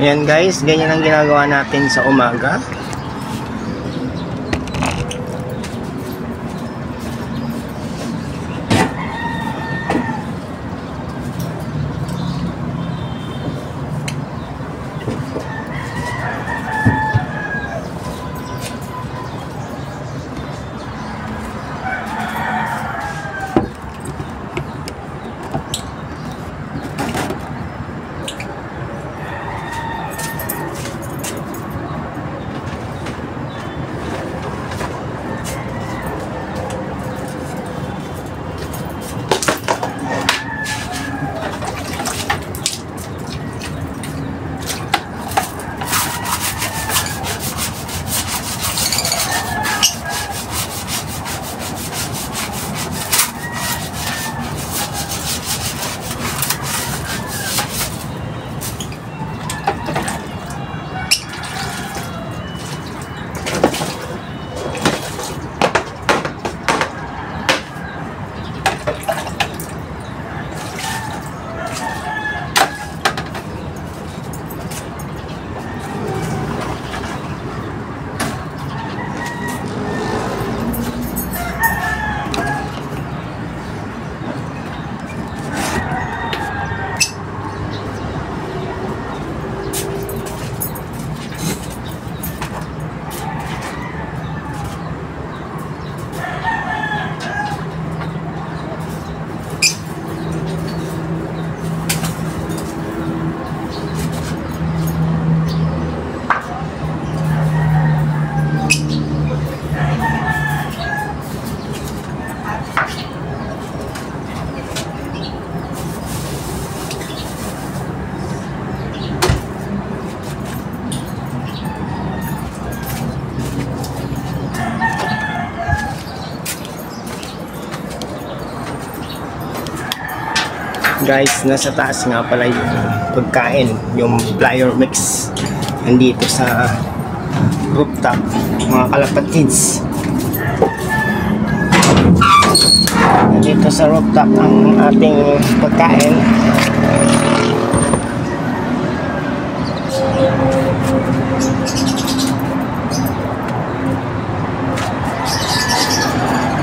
Ayan guys, ganyan ang ginagawa natin sa umaga. Guys, nasa taas nga pala yung pagkain, yung flyer mix nandito sa rooftop, mga kalapatids. Nandito sa rooftop ang ating pagkain.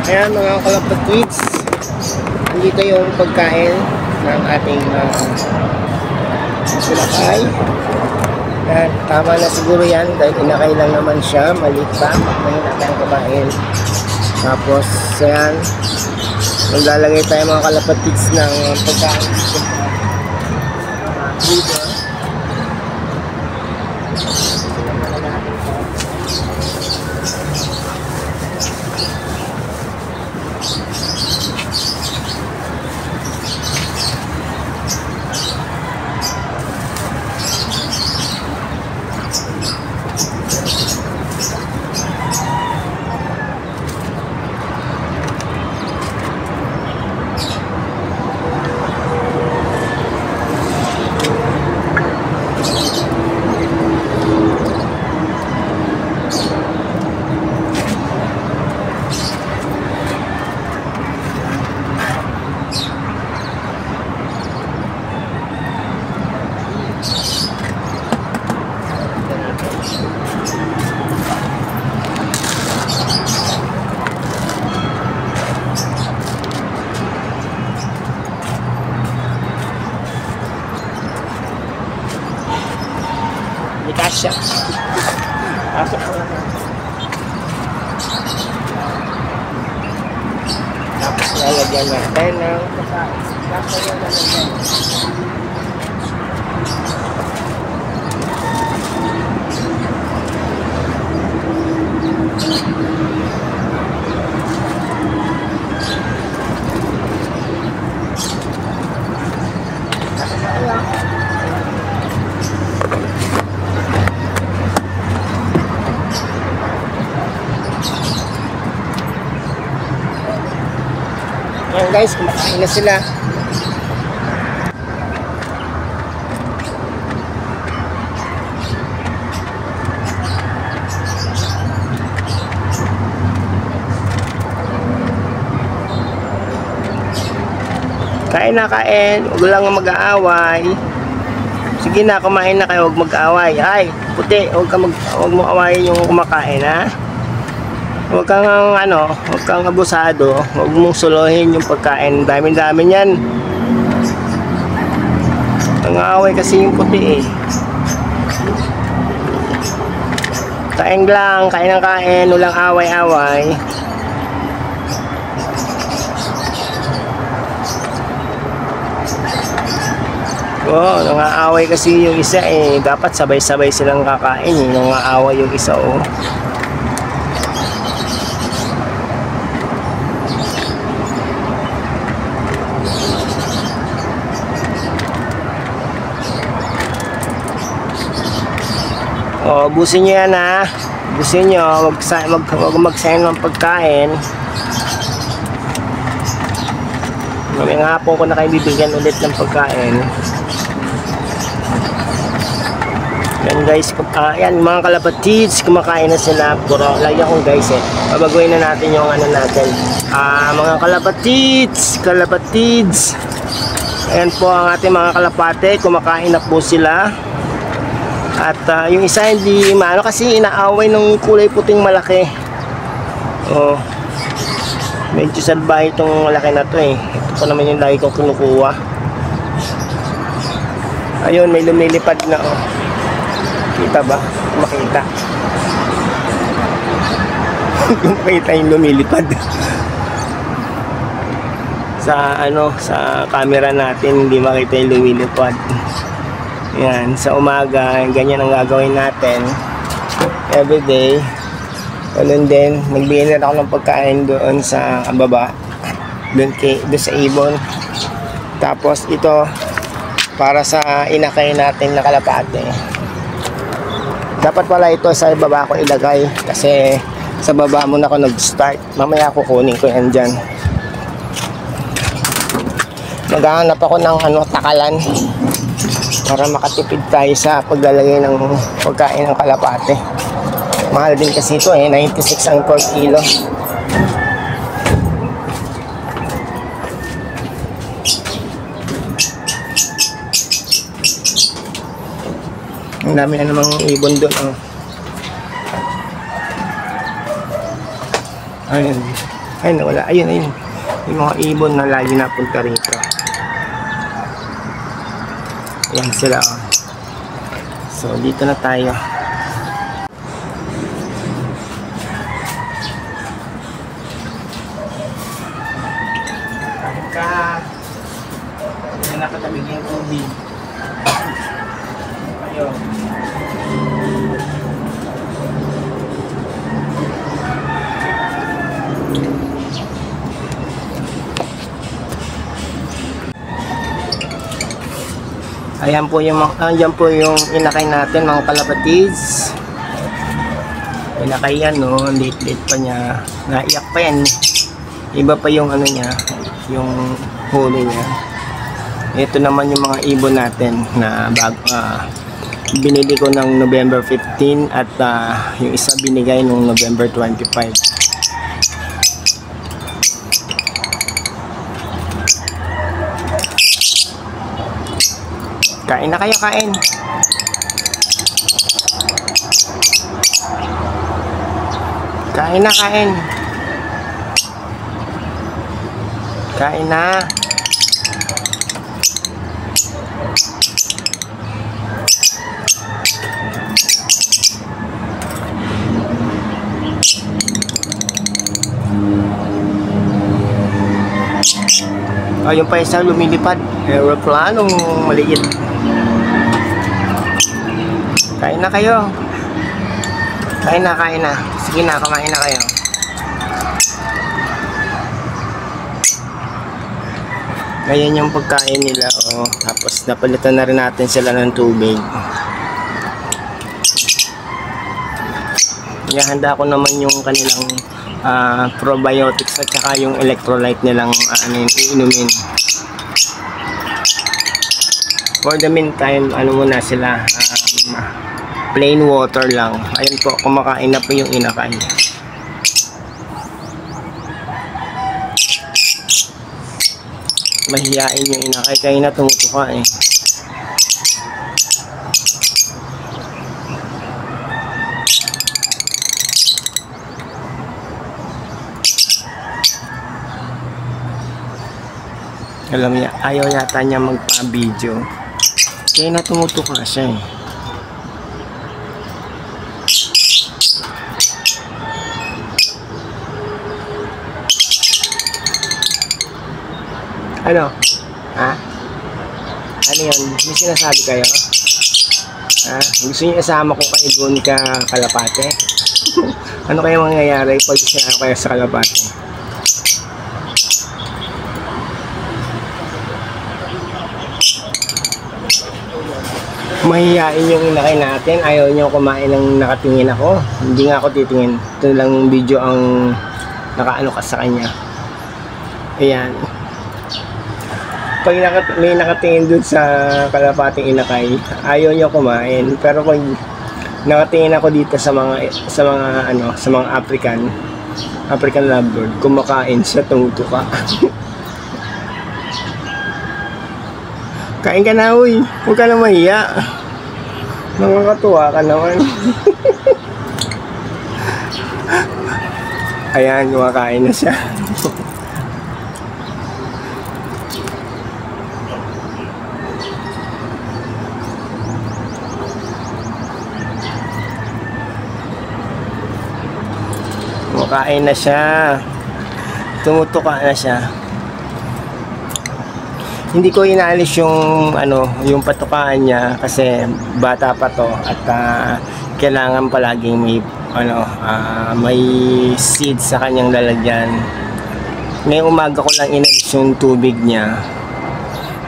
Ayan mga kalapatids, nandito yung pagkain ng ating sulakay. At tama na siguro yan dahil inakay lang naman siya, maliit pa, mahina tayong kumain. Tapos yan, maglalagay tayo mga kalapatids ng pagkain sa freezer. Kasya. Pasok ko lang. Tapos lalagyan natin ng kasya yung lalagyan. Ayan guys, kumakain na sila. Kain na kain, huwag lang mag-aaway. Sige na, kumain na kayo, huwag mag-away. Ay, puti, huwag mo awayin yung kumakain, ha? Huwag kang huwag kang abusado, huwag mong suluhin yung pagkain. Dami-dami niyan. Nang-aaway kasi yung puti eh. Kain lang, kain ng kain, walang away-away. Oh, nangaaway kasi yung isa eh. Dapat sabay-sabay silang kakain eh. Nangaaway yung isa oh. Oh, busin nyo yan ha. Busin nyo. Huwag magsayang ng pagkain. Mamayang hapon ko na kayo bibigyan ulit ng pagkain. Yan guys, yan mga kalapatids, kumakain na sila. Puro, lagi akong guys eh. Babaguhin na natin yung natin. Mga kalapatids. Ayan po ang ating mga kalapate, kumakain na po sila. At yung isa hindi maano kasi inaaway ng kulay puting malaki. Oh. Medyo salbahe itong malaki na to eh. Ito pa naman yung lagi kong kinukuha. Ayun, may lumilipad na oh. Kita ba? Makita. Makita yung lumilipad. Sa camera natin hindi makita yung lumilipad. Yan, sa umaga, ganyan ang gagawin natin. Everyday. Ganun din, nagbigay na ako ng pagkain doon sa baba. Doon sa ibon. Tapos ito, para sa inakay natin na kalapate. Dapat pala ito sa baba ko ilagay kasi sa baba muna ako nag-start. Mamaya kukunin ko yan dyan. Maghahanap ako ng takalan para makatipid tayo sa paglalagay ng pagkain ng kalapate. Mahal din kasi ito eh, 96 ang per kilo. Ang dami na namang ibon doon oh. Ayun. Ayun, wala. Ayun. Yung mga ibon na lagi napunta rito. Ayan sila oh. So, dito na tayo. Ayan, nakatabig yung tubig. Ayun. Ayan po yung inakay natin mga kalapatids. Inakay yan no, late pa niya. Naiyak pa yan. Iba pa yung niya, yung huli niya. Ito naman yung mga ibon natin na binili ko ng November 15 at yung isa binigay nung November 25. Kain na kayo, kain. Kain na, kain. Kain na. Yung pa isa lumilipad. Aeroplanong maliit. Kain na kayo. Kain na. Sige na, kumain na kayo. Ayan yung pagkain nila. Oh. Tapos napalitan na rin natin sila ng tubig. Ihahanda ko naman yung kanilang probiotics at saka yung electrolyte nilang iinumin. For the meantime, muna sila, plain water lang. Ayun po, kumakain na po yung inakay. Mahihain yung inakay, kaya na tumutuka eh. Alam niya, ayaw yata niya magpa-video. Kaya na tumutuka siya eh. Ano? Ha? Ano yun? May sinasabi kayo? Ha? Gusto niyo isama ko kayo doon ka Kalapate? Ano kaya mangyayari pag sinama kayo sa Kalapate? Mahihain yung inakay natin. Ayaw niyo kumain ng nakatingin ako. Hindi nga ako titingin. Ito lang video ang nakaano ka sa kanya. Ayan. Pag may nakatingin dun sa Kalapating inakay, ayaw niya kumain. Pero pag nakatingin ako dito sa mga African lovebird, kumakain siya, tumutuka. Kain ka na, uy. Huwag ka na mahiya. Nakakatuwa ka naman. Ayan, kumakain na siya. Kumakain na siya. Tumutuka na siya. Hindi ko inaalis yung yung patukaan niya kasi bata pa to at kailangan palaging may seed sa kanyang lalagyan. Ngayong umaga ko lang inalis yung tubig niya.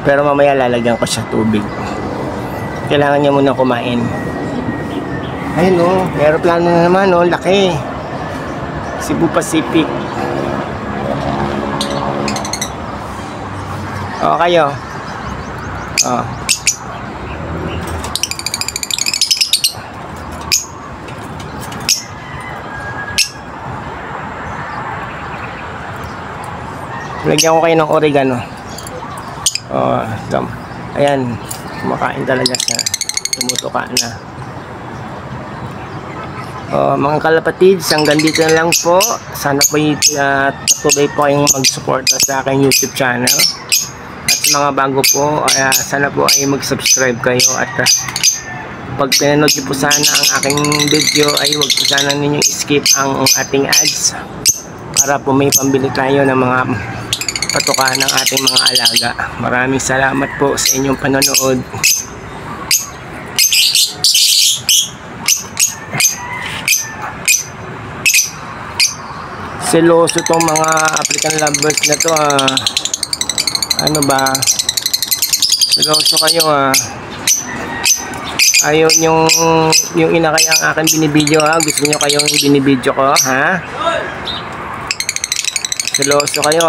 Pero mamaya lalagyan ko siya tubig. Kailangan niya muna kumain. Ayun oh, aeroplano na naman oh, laki. Cebu Pacific. O, kayo. O. Lagyan ko kayo ng oregano. O, ayan. Kumakain talaga siya. Tumutuka na. O, mga kalapatids, hanggang dito na lang po. Sana po patuloy po kayong mag-suporta sa aking YouTube channel. Mga bago po, sana po ay mag-subscribe kayo at pag pinanood nyo po sana ang aking video ay huwag po sana ninyong skip ang ating ads para po may pambili tayo ng mga patuka ng ating mga alaga. Maraming salamat po sa inyong panonood. Seloso tong mga African lovebirds na to ano ba, seloso kayo ayaw yung inakay ang aking binibidyo gusto nyo kayong binibidyo ko seloso kayo